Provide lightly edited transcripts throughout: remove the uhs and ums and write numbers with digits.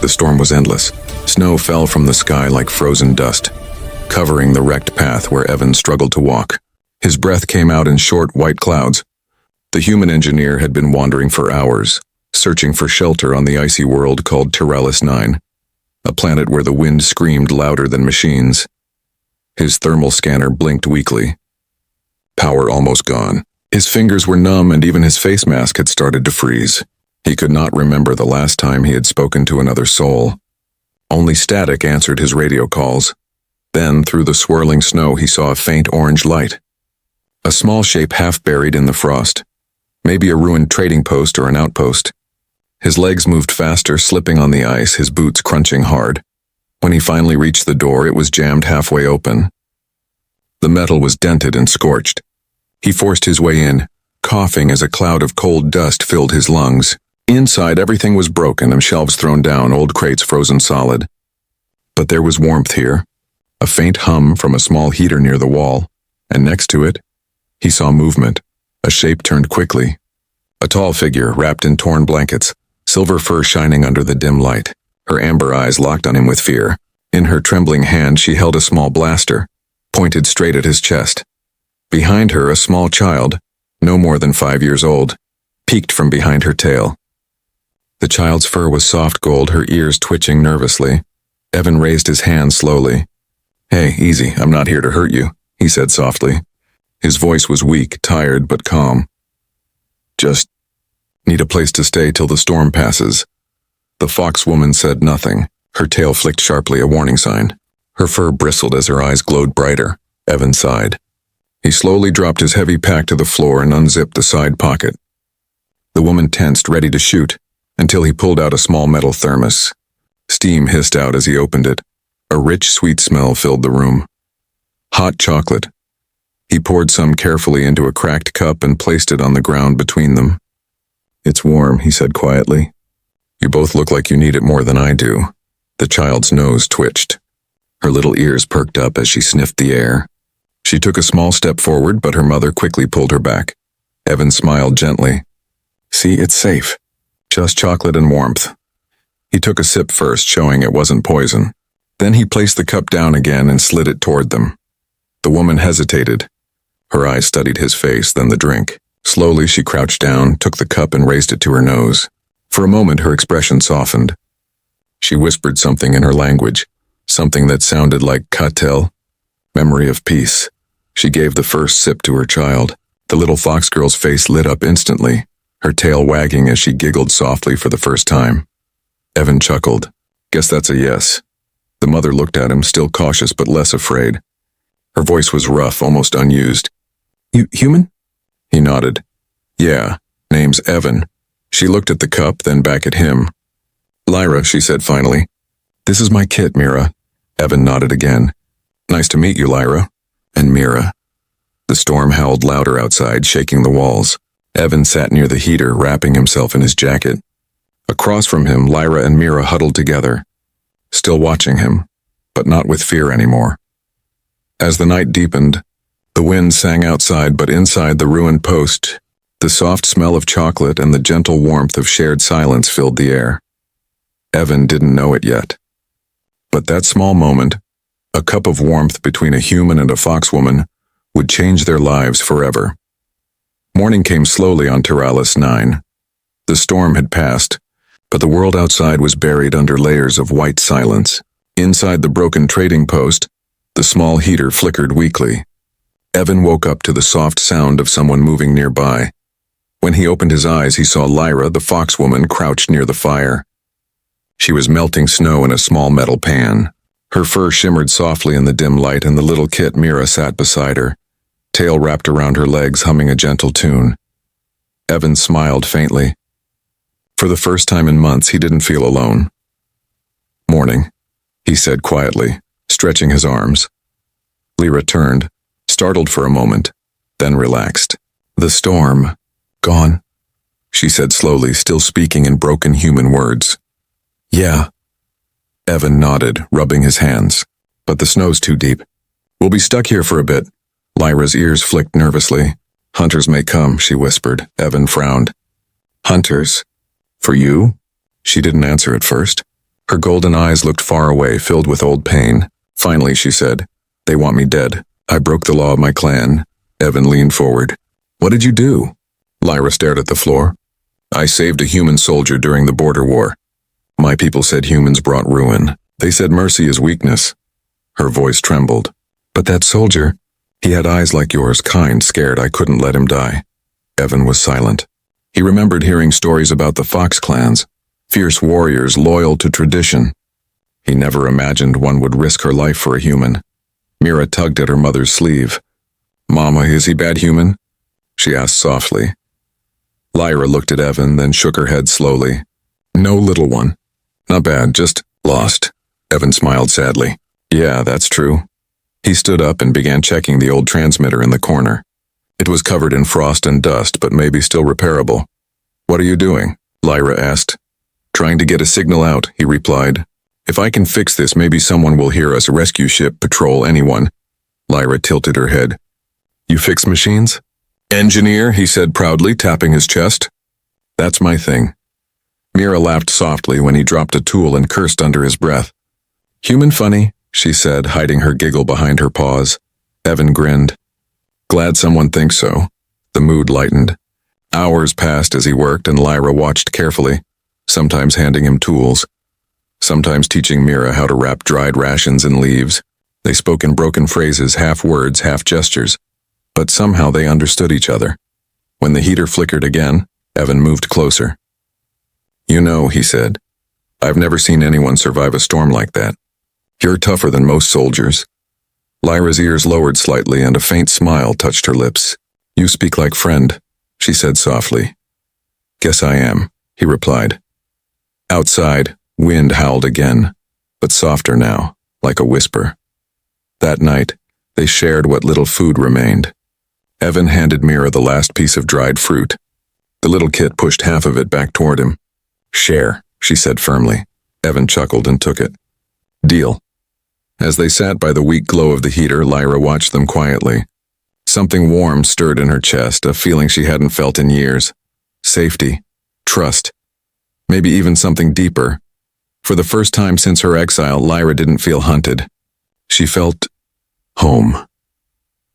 The storm was endless. Snow fell from the sky like frozen dust, covering the wrecked path where Evan struggled to walk. His breath came out in short white clouds. The human engineer had been wandering for hours, searching for shelter on the icy world called Tyralis 9, a planet where the wind screamed louder than machines. His thermal scanner blinked weakly. Power almost gone. His fingers were numb and even his face mask had started to freeze. He could not remember the last time he had spoken to another soul. Only static answered his radio calls. Then, through the swirling snow, he saw a faint orange light. A small shape half buried in the frost. Maybe a ruined trading post or an outpost. His legs moved faster, slipping on the ice, his boots crunching hard. When he finally reached the door, it was jammed halfway open. The metal was dented and scorched. He forced his way in, coughing as a cloud of cold dust filled his lungs. Inside, everything was broken and shelves thrown down, old crates frozen solid. But there was warmth here, a faint hum from a small heater near the wall, and next to it, he saw movement. A shape turned quickly. A tall figure, wrapped in torn blankets, silver fur shining under the dim light. Her amber eyes locked on him with fear. In her trembling hand, she held a small blaster, pointed straight at his chest. Behind her, a small child, no more than 5 years old, peeked from behind her tail. The child's fur was soft gold, her ears twitching nervously. Evan raised his hand slowly. "Hey, easy, I'm not here to hurt you," he said softly. His voice was weak, tired, but calm. "Just need a place to stay till the storm passes." The fox woman said nothing. Her tail flicked sharply, a warning sign. Her fur bristled as her eyes glowed brighter. Evan sighed. He slowly dropped his heavy pack to the floor and unzipped the side pocket. The woman tensed, ready to shoot, until he pulled out a small metal thermos. Steam hissed out as he opened it. A rich, sweet smell filled the room. Hot chocolate. He poured some carefully into a cracked cup and placed it on the ground between them. "It's warm," he said quietly. "You both look like you need it more than I do." The child's nose twitched. Her little ears perked up as she sniffed the air. She took a small step forward, but her mother quickly pulled her back. Evan smiled gently. "See, it's safe. Just chocolate and warmth." He took a sip first, showing it wasn't poison. Then he placed the cup down again and slid it toward them. The woman hesitated. Her eyes studied his face, then the drink. Slowly, she crouched down, took the cup and raised it to her nose. For a moment, her expression softened. She whispered something in her language, something that sounded like Katel, memory of peace. She gave the first sip to her child. The little fox girl's face lit up instantly, her tail wagging as she giggled softly for the first time. Evan chuckled. "Guess that's a yes." The mother looked at him, still cautious but less afraid. Her voice was rough, almost unused. "You human?" He nodded. "Yeah, name's Evan." She looked at the cup, then back at him. "Lyra," she said finally. "This is my kit, Mira." Evan nodded again. "Nice to meet you, Lyra." "And Mira." The storm howled louder outside, shaking the walls. Evan sat near the heater, wrapping himself in his jacket. Across from him, Lyra and Mira huddled together, still watching him, but not with fear anymore. As the night deepened, the wind sang outside, but inside the ruined post, the soft smell of chocolate and the gentle warmth of shared silence filled the air. Evan didn't know it yet. But that small moment, a cup of warmth between a human and a foxwoman, would change their lives forever. Morning came slowly on Tyralis 9. The storm had passed, but the world outside was buried under layers of white silence. Inside the broken trading post, the small heater flickered weakly. Evan woke up to the soft sound of someone moving nearby. When he opened his eyes, he saw Lyra, the foxwoman, crouched near the fire. She was melting snow in a small metal pan. Her fur shimmered softly in the dim light, and the little kit Mira sat beside her, tail wrapped around her legs, humming a gentle tune. Evan smiled faintly. For the first time in months, he didn't feel alone. "Morning," he said quietly, stretching his arms. Lyra turned, startled for a moment, then relaxed. "The storm, gone?" she said slowly, still speaking in broken human words. "Yeah." Evan nodded, rubbing his hands. "But the snow's too deep. We'll be stuck here for a bit." Lyra's ears flicked nervously. "Hunters may come," she whispered. Evan frowned. "Hunters? For you?" She didn't answer at first. Her golden eyes looked far away, filled with old pain. Finally, she said, "They want me dead. I broke the law of my clan." Evan leaned forward. "What did you do?" Lyra stared at the floor. "I saved a human soldier during the border war. My people said humans brought ruin. They said mercy is weakness." Her voice trembled. "But that soldier, he had eyes like yours, kind, scared. I couldn't let him die." Evan was silent. He remembered hearing stories about the Fox clans, fierce warriors loyal to tradition. He never imagined one would risk her life for a human. Mira tugged at her mother's sleeve. "Mama, is he bad human?" she asked softly. Lyra looked at Evan, then shook her head slowly. "No, little one. Not bad, just lost." Evan smiled sadly. "Yeah, that's true." He stood up and began checking the old transmitter in the corner. It was covered in frost and dust, but maybe still repairable. "What are you doing?" Lyra asked. "Trying to get a signal out," he replied. "If I can fix this, maybe someone will hear us. Rescue ship, patrol, anyone." Lyra tilted her head. "You fix machines?" "Engineer," he said proudly, tapping his chest. "That's my thing." Mira laughed softly when he dropped a tool and cursed under his breath. "Human funny," she said, hiding her giggle behind her paws. Evan grinned. "Glad someone thinks so." The mood lightened. Hours passed as he worked, and Lyra watched carefully, sometimes handing him tools, sometimes teaching Mira how to wrap dried rations in leaves. They spoke in broken phrases, half words, half gestures, but somehow they understood each other. When the heater flickered again, Evan moved closer. "You know," he said, "I've never seen anyone survive a storm like that. You're tougher than most soldiers." Lyra's ears lowered slightly and a faint smile touched her lips. "You speak like friend," she said softly. "Guess I am," he replied. Outside, wind howled again, but softer now, like a whisper. That night, they shared what little food remained. Evan handed Mira the last piece of dried fruit. The little kit pushed half of it back toward him. "Share," she said firmly. Evan chuckled and took it. "Deal." As they sat by the weak glow of the heater, Lyra watched them quietly. Something warm stirred in her chest, a feeling she hadn't felt in years. Safety, trust, maybe even something deeper. For the first time since her exile, Lyra didn't feel hunted. She felt home.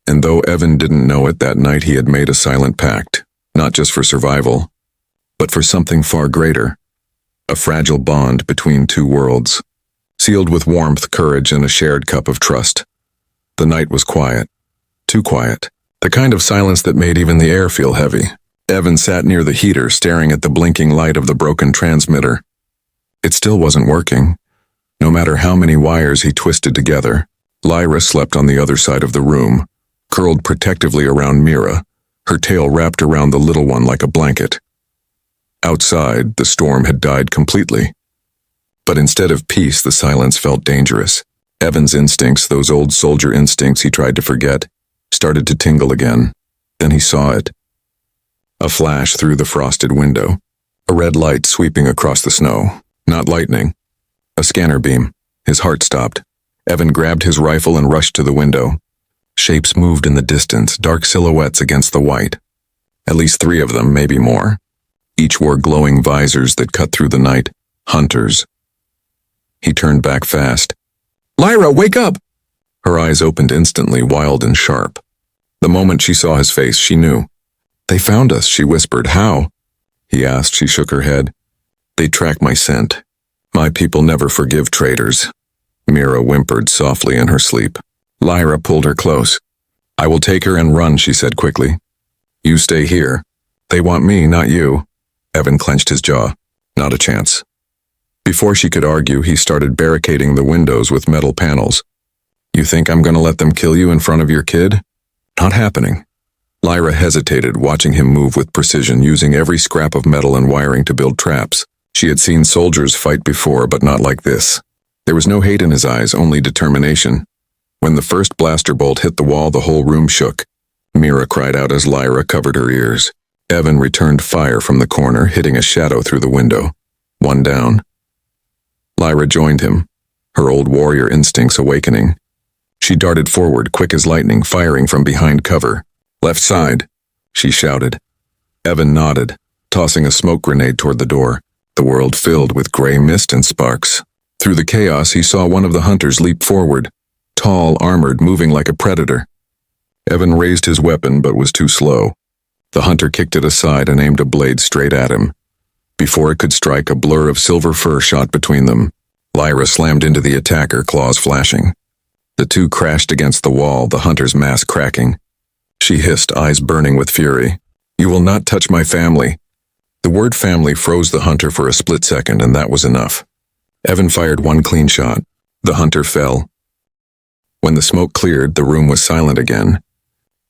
And though Evan didn't know it, that night he had made a silent pact, not just for survival, but for something far greater. A fragile bond between two worlds, sealed with warmth, courage, and a shared cup of trust. The night was quiet. Too quiet. The kind of silence that made even the air feel heavy. Evan sat near the heater, staring at the blinking light of the broken transmitter. It still wasn't working. No matter how many wires he twisted together. Lyra slept on the other side of the room, curled protectively around Mira, her tail wrapped around the little one like a blanket. Outside, the storm had died completely. But instead of peace, the silence felt dangerous. Evan's instincts, those old soldier instincts he tried to forget, started to tingle again. Then he saw it. A flash through the frosted window. A red light sweeping across the snow. Not lightning. A scanner beam. His heart stopped. Evan grabbed his rifle and rushed to the window. Shapes moved in the distance, dark silhouettes against the white. At least 3 of them, maybe more. Each wore glowing visors that cut through the night. Hunters. He turned back fast. "Lyra, wake up!" Her eyes opened instantly, wild and sharp. The moment she saw his face, she knew. "They found us," she whispered. "How?" he asked. She shook her head. "They track my scent. My people never forgive traitors." Mira whimpered softly in her sleep. Lyra pulled her close. "I will take her and run," she said quickly. "You stay here. They want me, not you." Evan clenched his jaw. Not a chance. Before she could argue, he started barricading the windows with metal panels. "You think I'm gonna let them kill you in front of your kid? Not happening." Lyra hesitated, watching him move with precision, using every scrap of metal and wiring to build traps. She had seen soldiers fight before, but not like this. There was no hate in his eyes, only determination. When the first blaster bolt hit the wall, the whole room shook. Mira cried out as Lyra covered her ears. Evan returned fire from the corner, hitting a shadow through the window. One down. Lyra joined him, her old warrior instincts awakening. She darted forward, quick as lightning, firing from behind cover. "Left side," she shouted. Evan nodded, tossing a smoke grenade toward the door, the world filled with gray mist and sparks. Through the chaos, he saw one of the hunters leap forward, tall, armored, moving like a predator. Evan raised his weapon but was too slow. The hunter kicked it aside and aimed a blade straight at him. Before it could strike, a blur of silver fur shot between them. Lyra slammed into the attacker, claws flashing. The two crashed against the wall, the hunter's mask cracking. She hissed, eyes burning with fury. "You will not touch my family." The word family froze the hunter for a split second, and that was enough. Evan fired one clean shot. The hunter fell. When the smoke cleared, the room was silent again.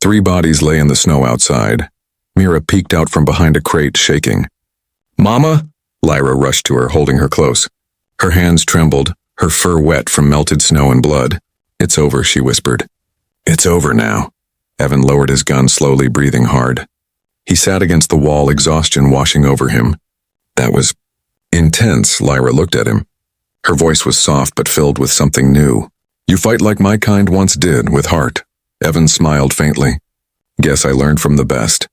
3 bodies lay in the snow outside. Mira peeked out from behind a crate, shaking. "Mama?" Lyra rushed to her, holding her close. Her hands trembled, her fur wet from melted snow and blood. "It's over," she whispered. "It's over now." Evan lowered his gun slowly, breathing hard. He sat against the wall, exhaustion washing over him. "That was intense." Lyra looked at him. Her voice was soft but filled with something new. "You fight like my kind once did, with heart." Evan smiled faintly. "Guess I learned from the best."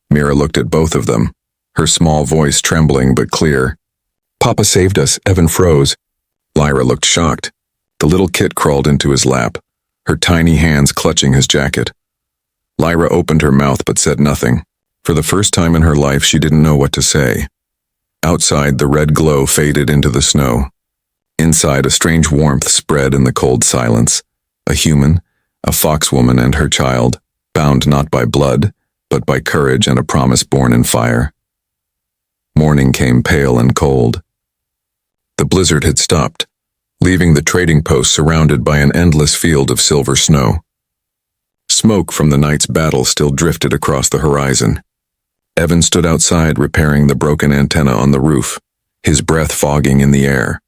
Mira looked at both of them, her small voice trembling but clear. "Papa saved us." Evan froze. Lyra looked shocked. The little kit crawled into his lap, her tiny hands clutching his jacket. Lyra opened her mouth but said nothing. For the first time in her life, she didn't know what to say. Outside, the red glow faded into the snow. Inside, a strange warmth spread in the cold silence. A human, a foxwoman and her child, bound not by blood, but by courage and a promise born in fire. Morning came pale and cold. The blizzard had stopped, leaving the trading post surrounded by an endless field of silver snow. Smoke from the night's battle still drifted across the horizon. Evan stood outside repairing the broken antenna on the roof, his breath fogging in the air.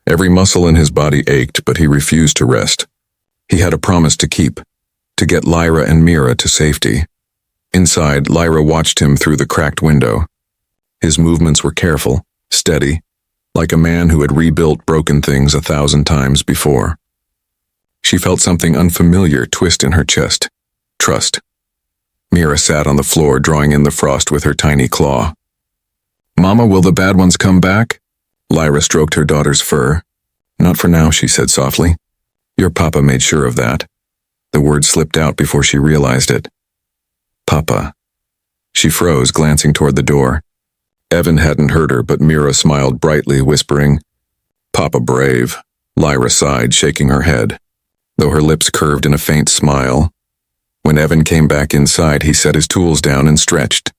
Every muscle in his body ached, but he refused to rest. He had a promise to keep, to get Lyra and Mira to safety. Inside, Lyra watched him through the cracked window. His movements were careful, steady, like a man who had rebuilt broken things 1,000 times before. She felt something unfamiliar twist in her chest. Trust. Mira sat on the floor, drawing in the frost with her tiny claw. "Mama, will the bad ones come back?" Lyra stroked her daughter's fur. "Not for now," she said softly. "Your papa made sure of that." The word slipped out before she realized it. "Papa." She froze, glancing toward the door. Evan hadn't heard her, but Mira smiled brightly, whispering, "Papa brave." Lyra sighed, shaking her head, though her lips curved in a faint smile. When Evan came back inside, he set his tools down and stretched.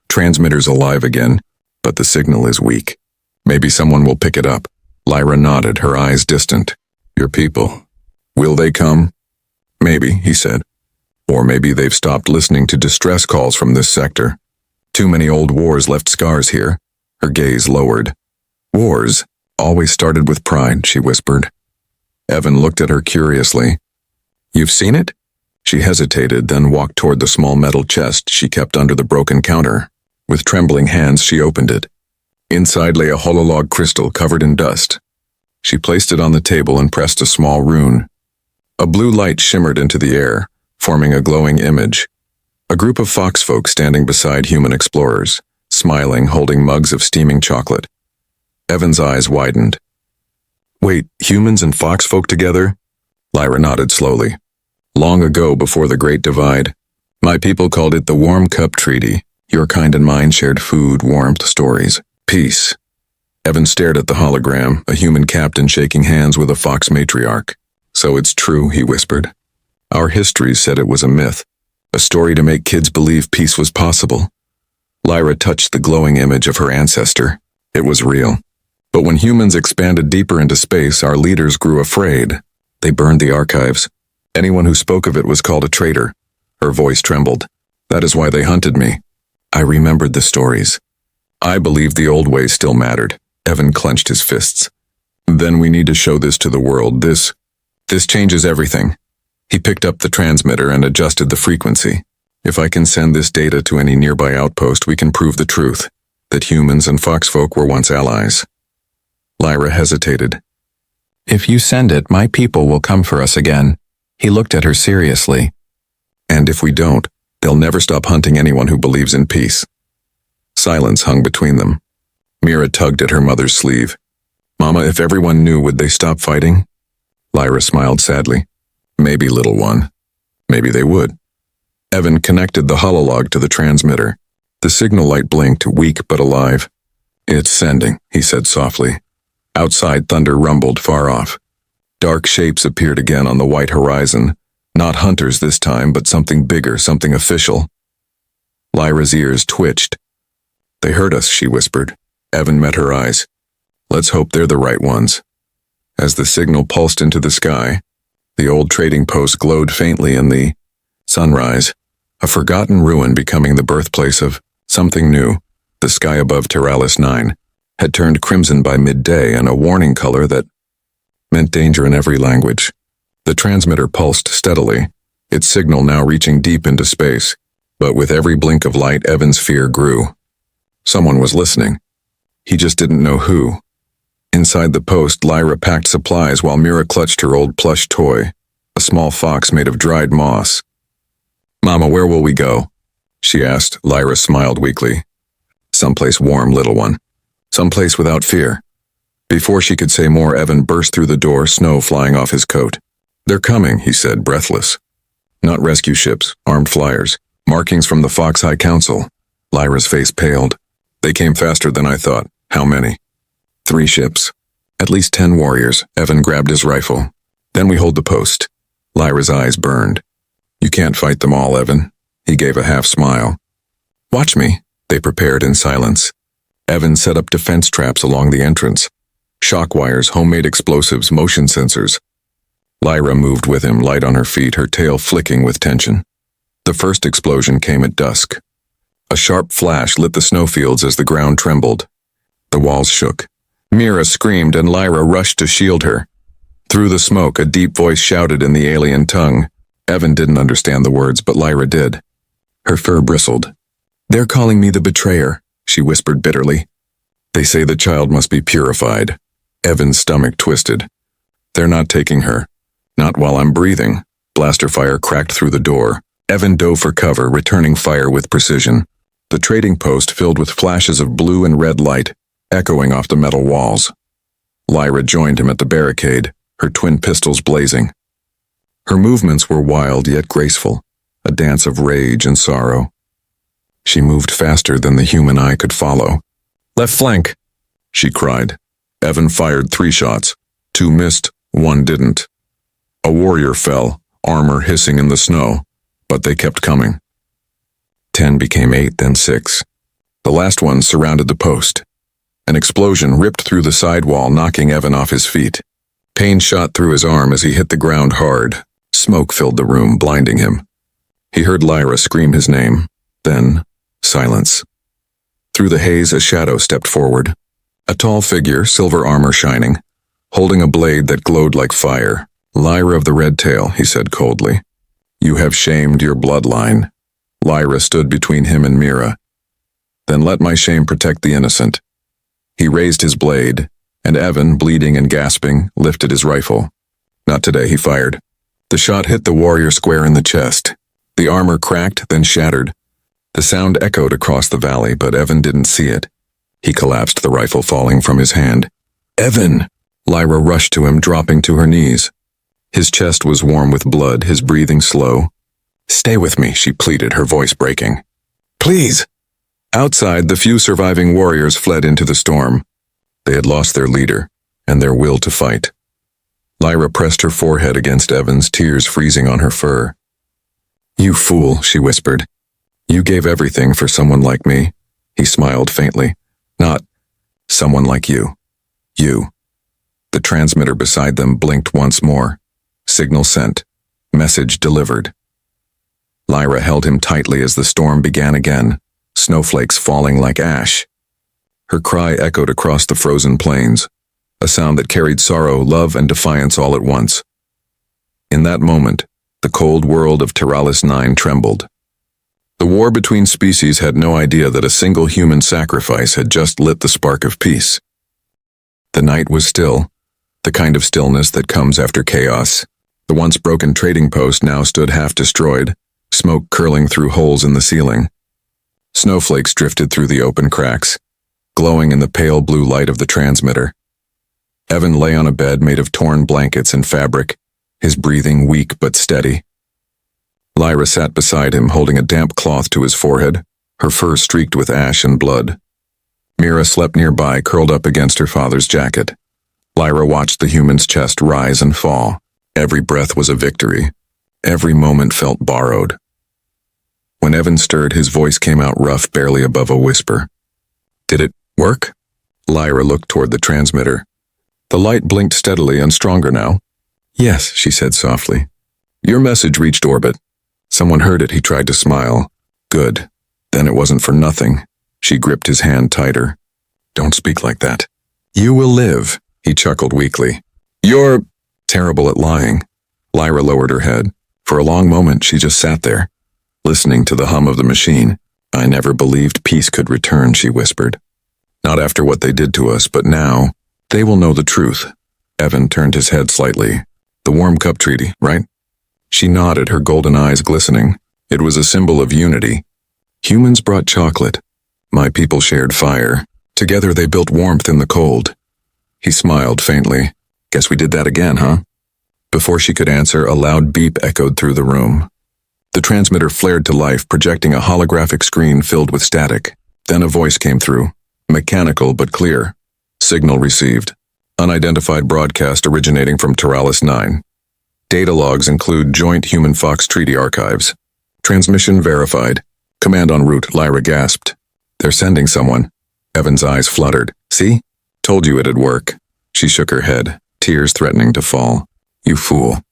"Transmitter's alive again, but the signal is weak. Maybe someone will pick it up." Lyra nodded, her eyes distant. "Your people. Will they come?" "Maybe," he said. "Or maybe they've stopped listening to distress calls from this sector. Too many old wars left scars here." Her gaze lowered. "Wars always started with pride," she whispered. Evan looked at her curiously. "You've seen it?" She hesitated, then walked toward the small metal chest she kept under the broken counter. With trembling hands, she opened it. Inside lay a hololog crystal covered in dust. She placed it on the table and pressed a small rune. A blue light shimmered into the air, forming a glowing image. A group of foxfolk standing beside human explorers, smiling, holding mugs of steaming chocolate. Evan's eyes widened. "Wait, humans and foxfolk together?" Lyra nodded slowly. "Long ago, before the Great Divide, my people called it the Warm Cup Treaty. Your kind and mine shared food, warmth, stories, peace." Evan stared at the hologram, a human captain shaking hands with a fox matriarch. "So it's true," he whispered. "Our histories said it was a myth, a story to make kids believe peace was possible." Lyra touched the glowing image of her ancestor. It was real. But when humans expanded deeper into space, our leaders grew afraid. They burned the archives. Anyone who spoke of it was called a traitor. Her voice trembled. "That is why they hunted me. I remembered the stories. I believed the old ways still mattered." Evan clenched his fists. "Then we need to show this to the world. This changes everything." He picked up the transmitter and adjusted the frequency. "If I can send this data to any nearby outpost, we can prove the truth, that humans and foxfolk were once allies." Lyra hesitated. "If you send it, my people will come for us again." He looked at her seriously. "And if we don't, they'll never stop hunting anyone who believes in peace." Silence hung between them. Mira tugged at her mother's sleeve. Mama, if everyone knew, would they stop fighting? Lyra smiled sadly. Maybe, little one. Maybe they would. Evan connected the hololog to the transmitter. The signal light blinked, weak but alive. It's sending, he said softly. Outside, thunder rumbled far off. Dark shapes appeared again on the white horizon. Not hunters this time, but something bigger, something official. Lyra's ears twitched. They heard us, she whispered. Evan met her eyes. Let's hope they're the right ones. As the signal pulsed into the sky, the old trading post glowed faintly in the sunrise, a forgotten ruin becoming the birthplace of something new. The sky above Teralis 9 had turned crimson by midday, and a warning color that meant danger in every language. The transmitter pulsed steadily, its signal now reaching deep into space. But with every blink of light, Evan's fear grew. Someone was listening. He just didn't know who. Inside the post, Lyra packed supplies while Mira clutched her old plush toy, a small fox made of dried moss. Mama, where will we go? She asked. Lyra smiled weakly. Someplace warm, little one. Someplace without fear. Before she could say more, Evan burst through the door, snow flying off his coat. They're coming, he said, breathless. Not rescue ships, armed flyers. Markings from the Fox High Council. Lyra's face paled. They came faster than I thought. How many? 3 ships. At least 10 warriors. Evan grabbed his rifle. Then we hold the post. Lyra's eyes burned. You can't fight them all, Evan. He gave a half smile. Watch me. They prepared in silence. Evan set up defense traps along the entrance. Shock wires, homemade explosives, motion sensors. Lyra moved with him, light on her feet, her tail flicking with tension. The first explosion came at dusk. A sharp flash lit the snowfields as the ground trembled. The walls shook. Mira screamed and Lyra rushed to shield her. Through the smoke, a deep voice shouted in the alien tongue. Evan didn't understand the words, but Lyra did. Her fur bristled. They're calling me the betrayer, she whispered bitterly. They say the child must be purified. Evan's stomach twisted. They're not taking her. Not while I'm breathing. Blaster fire cracked through the door. Evan dove for cover, returning fire with precision. The trading post filled with flashes of blue and red light, echoing off the metal walls. Lyra joined him at the barricade, her twin pistols blazing. Her movements were wild yet graceful, a dance of rage and sorrow. She moved faster than the human eye could follow. Left flank, she cried. Evan fired 3 shots. 2 missed, 1 didn't. A warrior fell, armor hissing in the snow, but they kept coming. 10 became 8, then 6. The last one surrounded the post. An explosion ripped through the side wall, knocking Evan off his feet. Pain shot through his arm as he hit the ground hard. Smoke filled the room, blinding him. He heard Lyra scream his name. Then, silence. Through the haze, a shadow stepped forward. A tall figure, silver armor shining, holding a blade that glowed like fire. Lyra of the Red Tail, he said coldly. You have shamed your bloodline. Lyra stood between him and Mira. Then let my shame protect the innocent. He raised his blade, and Evan, bleeding and gasping, lifted his rifle. Not today, he fired. The shot hit the warrior square in the chest. The armor cracked, then shattered. The sound echoed across the valley, but Evan didn't see it. He collapsed, the rifle falling from his hand. Evan! Lyra rushed to him, dropping to her knees. His chest was warm with blood, his breathing slow. Stay with me, she pleaded, her voice breaking. Please! Outside, the few surviving warriors fled into the storm. They had lost their leader, and their will to fight. Lyra pressed her forehead against Evan's, tears freezing on her fur. You fool, she whispered. You gave everything for someone like me. He smiled faintly. Not someone like you. You. The transmitter beside them blinked once more. Signal sent. Message delivered. Lyra held him tightly as the storm began again, snowflakes falling like ash. Her cry echoed across the frozen plains, a sound that carried sorrow, love, and defiance all at once. In that moment, the cold world of Teralis 9 trembled. The war between species had no idea that a single human sacrifice had just lit the spark of peace. The night was still, the kind of stillness that comes after chaos. The once broken trading post now stood half destroyed, smoke curling through holes in the ceiling. Snowflakes drifted through the open cracks, glowing in the pale blue light of the transmitter. Evan lay on a bed made of torn blankets and fabric, his breathing weak but steady. Lyra sat beside him, holding a damp cloth to his forehead, her fur streaked with ash and blood. Mira slept nearby, curled up against her father's jacket. Lyra watched the human's chest rise and fall. Every breath was a victory. Every moment felt borrowed. When Evan stirred, his voice came out rough, barely above a whisper. "Did it work?" Lyra looked toward the transmitter. The light blinked steadily and stronger now. "Yes," she said softly. "Your message reached orbit." Someone heard it. He tried to smile. "Good. Then it wasn't for nothing." She gripped his hand tighter. "Don't speak like that." "You will live," he chuckled weakly. "You're terrible at lying." Lyra lowered her head. For a long moment, she just sat there, listening to the hum of the machine. "I never believed peace could return," she whispered. "Not after what they did to us, but now, they will know the truth." Evan turned his head slightly. "The Warm Cup Treaty, right?" She nodded, her golden eyes glistening. "It was a symbol of unity. Humans brought chocolate. My people shared fire. Together they built warmth in the cold." He smiled faintly. "Guess we did that again, huh?" Before she could answer, a loud beep echoed through the room. The transmitter flared to life, projecting a holographic screen filled with static. Then a voice came through, mechanical but clear. "Signal received. Unidentified broadcast originating from Teralis 9. Data logs include Joint Human-Fox Treaty Archives. Transmission verified. Command en route," Lyra gasped. "They're sending someone." Evan's eyes fluttered. "See? Told you it'd work." She shook her head, tears threatening to fall. "You fool.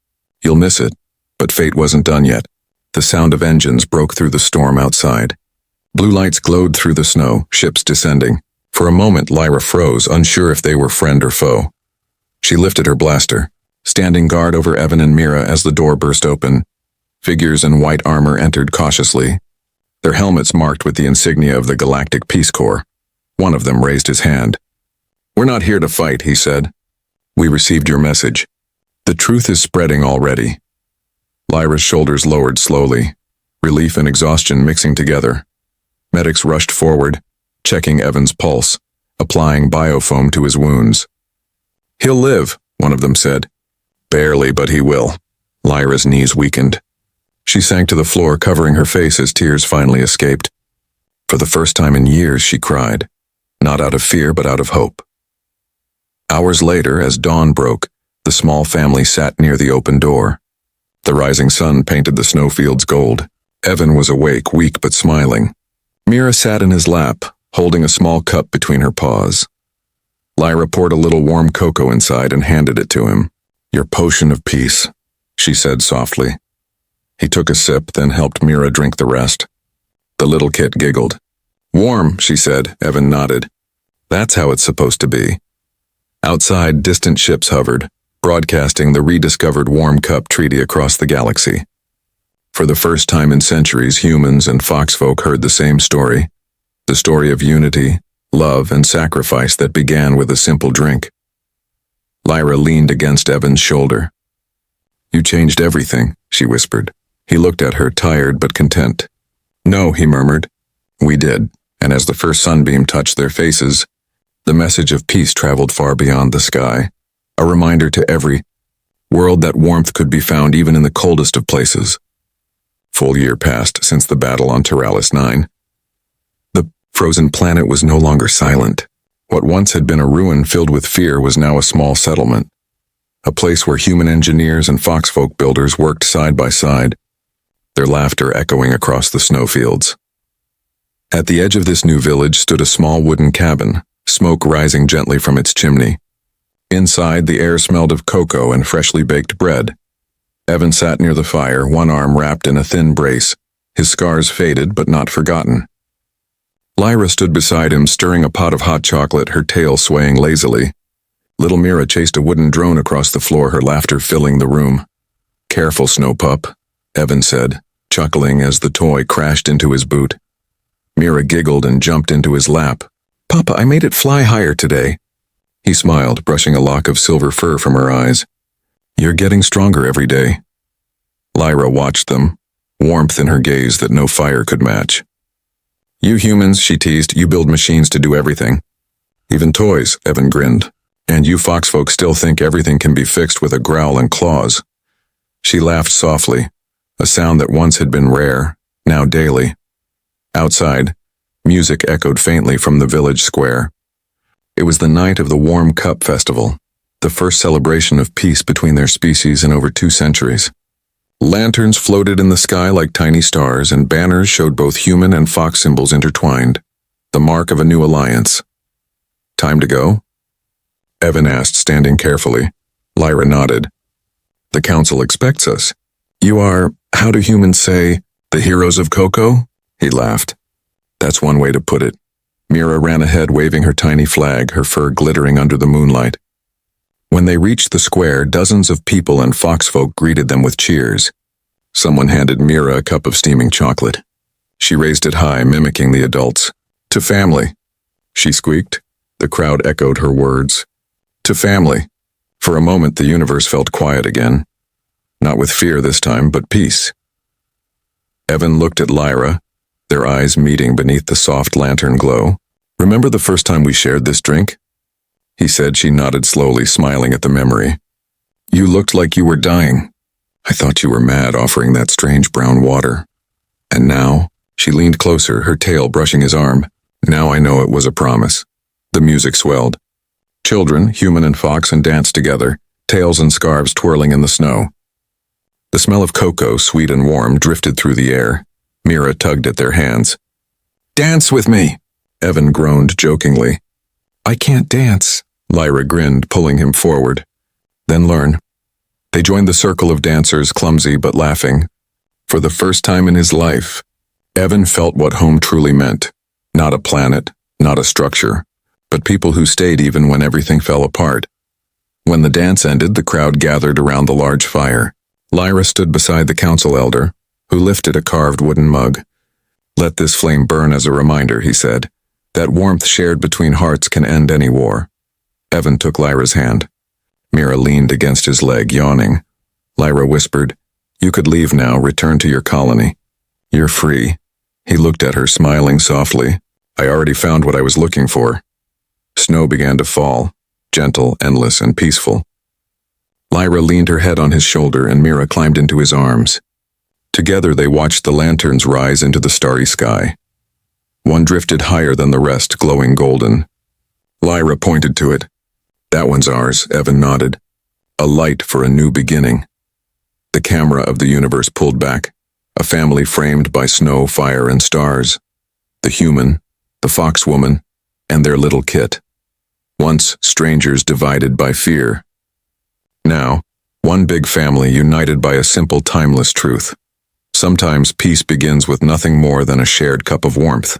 You'll miss it." But fate wasn't done yet. The sound of engines broke through the storm outside. Blue lights glowed through the snow, ships descending. For a moment, Lyra froze, unsure if they were friend or foe. She lifted her blaster, standing guard over Evan and Mira as the door burst open. Figures in white armor entered cautiously, their helmets marked with the insignia of the Galactic Peace Corps. One of them raised his hand. "We're not here to fight," he said. "We received your message. The truth is spreading already." Lyra's shoulders lowered slowly, relief and exhaustion mixing together. Medics rushed forward, checking Evan's pulse, applying biofoam to his wounds. "He'll live," one of them said. "Barely, but he will." Lyra's knees weakened. She sank to the floor, covering her face as tears finally escaped. For the first time in years, she cried, not out of fear, but out of hope. Hours later, as dawn broke, the small family sat near the open door. The rising sun painted the snowfields gold. Evan was awake, weak but smiling. Mira sat in his lap, holding a small cup between her paws. Lyra poured a little warm cocoa inside and handed it to him. "Your potion of peace," she said softly. He took a sip, then helped Mira drink the rest. The little kit giggled. "Warm," she said. Evan nodded. "That's how it's supposed to be." Outside, distant ships hovered, broadcasting the rediscovered Warm Cup Treaty across the galaxy. For the first time in centuries, humans and foxfolk heard the same story. The story of unity, love, and sacrifice that began with a simple drink. Lyra leaned against Evan's shoulder. "You changed everything," she whispered. He looked at her, tired but content. "No," he murmured. "We did," and as the first sunbeam touched their faces, the message of peace traveled far beyond the sky, a reminder to every world that warmth could be found even in the coldest of places. Full year passed since the battle on Teralis 9. The frozen planet was no longer silent. What once had been a ruin filled with fear was now a small settlement, a place where human engineers and foxfolk builders worked side by side, their laughter echoing across the snowfields. At the edge of this new village stood a small wooden cabin, smoke rising gently from its chimney. Inside, the air smelled of cocoa and freshly baked bread. Evan sat near the fire, one arm wrapped in a thin brace, his scars faded but not forgotten. Lyra stood beside him, stirring a pot of hot chocolate, her tail swaying lazily. Little Mira chased a wooden drone across the floor, her laughter filling the room. "Careful, Snow Pup," Evan said, chuckling as the toy crashed into his boot. Mira giggled and jumped into his lap. "Papa, I made it fly higher today." He smiled, brushing a lock of silver fur from her eyes. "You're getting stronger every day." Lyra watched them, warmth in her gaze that no fire could match. "You humans," she teased, "you build machines to do everything." "Even toys," Evan grinned. And you foxfolk still think everything can be fixed with a growl and claws. She laughed softly, a sound that once had been rare, now daily. Outside, music echoed faintly from the village square. It was the night of the Warm Cup Festival, the first celebration of peace between their species in over 2 centuries. Lanterns floated in the sky like tiny stars, and banners showed both human and fox symbols intertwined, the mark of a new alliance. Time to go? Evan asked, standing carefully. Lyra nodded. The council expects us. You are, how do humans say, the heroes of Coco? He laughed. That's one way to put it. Mira ran ahead, waving her tiny flag, her fur glittering under the moonlight. When they reached the square, dozens of people and foxfolk greeted them with cheers. Someone handed Mira a cup of steaming chocolate. She raised it high, mimicking the adults. To family, she squeaked. The crowd echoed her words. To family. For a moment, the universe felt quiet again. Not with fear this time, but peace. Evan looked at Lyra, their eyes meeting beneath the soft lantern glow. Remember the first time we shared this drink? He said. She nodded slowly, smiling at the memory. You looked like you were dying. I thought you were mad offering that strange brown water. And now, she leaned closer, her tail brushing his arm. Now I know it was a promise. The music swelled. Children, human and fox, and danced together, tails and scarves twirling in the snow. The smell of cocoa, sweet and warm, drifted through the air. Mira tugged at their hands. Dance with me, Evan groaned jokingly. I can't dance, Lyra grinned, pulling him forward. Then learn. They joined the circle of dancers, clumsy but laughing. For the first time in his life, Evan felt what home truly meant. Not a planet, not a structure, but people who stayed even when everything fell apart. When the dance ended, the crowd gathered around the large fire. Lyra stood beside the council elder, who lifted a carved wooden mug. Let this flame burn as a reminder, he said. That warmth shared between hearts can end any war. Evan took Lyra's hand. Mira leaned against his leg, yawning. Lyra whispered, You could leave now, return to your colony. You're free. He looked at her, smiling softly. I already found what I was looking for. Snow began to fall, gentle, endless, and peaceful. Lyra leaned her head on his shoulder, and Mira climbed into his arms. Together they watched the lanterns rise into the starry sky. One drifted higher than the rest, glowing golden. Lyra pointed to it. That one's ours, Evan nodded. A light for a new beginning. The camera of the universe pulled back, a family framed by snow, fire, and stars. The human, the fox woman, and their little kit. Once strangers divided by fear. Now, one big family united by a simple, timeless truth. Sometimes peace begins with nothing more than a shared cup of warmth.